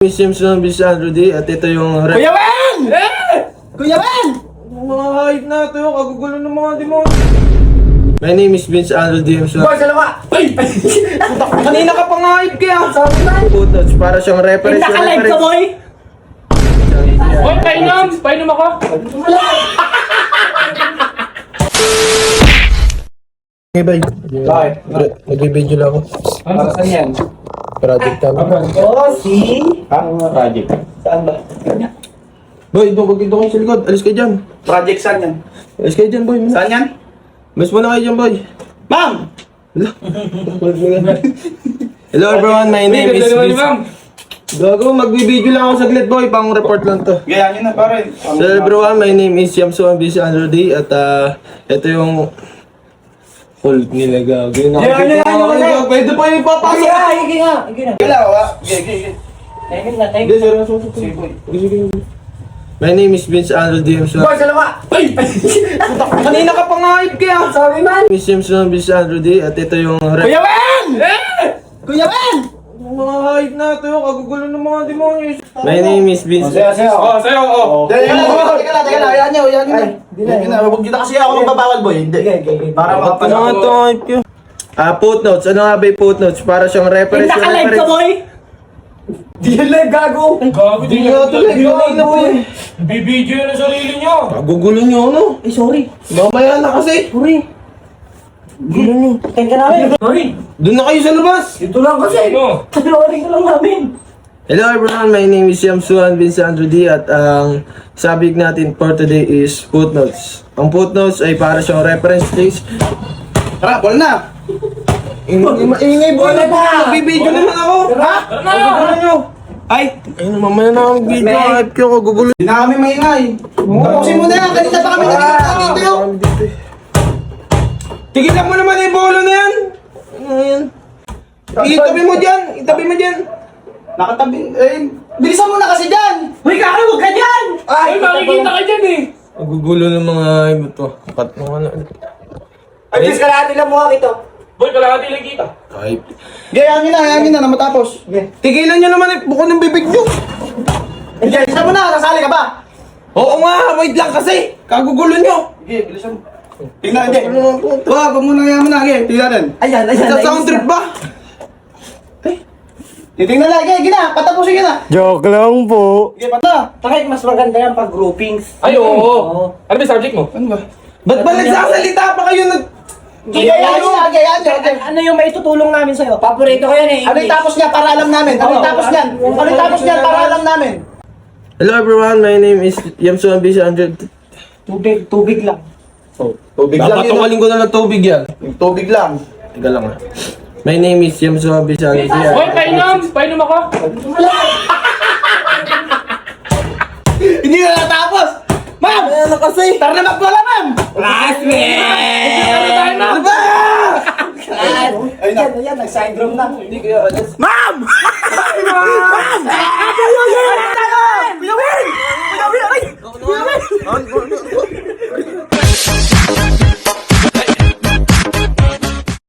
Sims ng Bisandro D at ito yung Kuya Ben! Kuya Ben! mga hype na ito yung kagugulo ng mga demonyo. My name is Vince Andrew D. Boy, salamat! Ay! Kanina ka pang hype kaya. Sabi man! Footnotes para siyang reference. Naka-live ka, boy! Boy, painom! Painom ako! Okay, bye. Bakit? Nag-video lang ako. Para saan yan? Project kami. Oh, si... Project. Saan ba? Boy, doon kayo sa likod. Alis kayo dyan. Project saan yan? Alis kayo dyan, boy. Saan yan? Mas muna kayo dyan, boy. Ma'am! Hello everyone, my name is Vince. Vince. Gago, magbibideo lang ako saglit, boy. Pang report lang to. Gayanin na, pare. So everyone, my name is Yamso Ambisi Andrew D. At ito yung hold nila, gago. Pwede pa yung papasok. Higi nga! Wala, wala. Higi. Timing na, Hindi, seryoso. Sige. My name is Vince Andrew D. Boy, salamat! Ay! Kanina ka pang hype kaya. Sabi man! Miss Yamso Ambisi Andrew D. At ito yung Kuya Ben! Kuya Ben! mga hype na ito yung kagugulo ng mga demonyo. My name is Vince. Sa'yo. Oh, sa'yo, oh. Teka lang. Ayan nyo. Hindi na. Huwag kita kasi ako magbabawal, boy. Hindi. Para Ano nga ito hype yun? Footnotes. Ano nga ba yung footnotes? Para siyang reference. Naka-live ka, boy! Di yan live, gago! Gago Hindi din nga ito like. Gawin na po yun. Bibidyo yun ang sarili nyo. Kagugulo nyo ano? Ay, sorry. Mamaya na kasi. Sorry. Gulo nyo. Kain ka namin. Sorry. Doon na kayo sa labas. Ito lang kasi. Ano? Sorry ka lang namin. Hello everyone, my name is Yamsuan Vince Andrew D. At ang subject natin for today is footnotes. Ang footnotes ay para siyang reference case. Tara, bola na. Ingay po na po. Nagbibideo naman ako. Ha? Kagugulo nyo. Ay, Ayun, mamaya na ako mag-video. Hype ko, kagugulo. hindi na kami maingay. Tapusin mo na yan. Kanina pa kami nagkakita dito. Tigilan mo naman yung bolo na yan. Ano yan? Itabi mo dyan. Itabi mo dyan. Nakatabi. Bilisan mo na kasi dyan. Uy, kakay, huwag ka dyan. Ay, makikita ka dyan eh. Kagugulo ng mga hype to. Cut mo nga na. Ay, please, kalahati lang mukha ito. Boy, kalahati lang kita. Hype. Gayangin na matapos. Tigilan nyo naman buko ng bibig nyo. Bilisan mo na, nasali ka ba? Oo nga, wait lang kasi. Kagugulo nyo. Sige, bilisan mo. Tingnan, hindi. Wag mo na yaman na, sige, tingnan natin. Ayan. Sa sound trip ba? Titingnan lang, sige, gina, patapusin ka na. Joke lang po. Sige, pata. Takay, mas maganda yan pag groupings. Ay, oo. Ano ba yung subject mo? Ano ba? Ba't ba nagsasalita pa kayo nag... Ano yung may tutulong namin sa'yo? Paborito ko yan eh. Ano yung tapos niya para alam namin? Ano yung tapos niyan? Ano yung tapos niyan para alam namin? Hello everyone, my name is Yamso Ambisi Andrew. Tubig lang. Tubig lang yun. Papatukalin ko na ng tubig yan. Tubig lang. Teka lang ah. My name is Yamso Ambisi Andrew. Boy, painom! Painom ako! Hindi na natapos! Ma'am! Ano kasi? Tara na magbola, ma'am! Ano ba? Ay na. Yan, nag-syndrome na. Hindi kaya alas. Ma'am!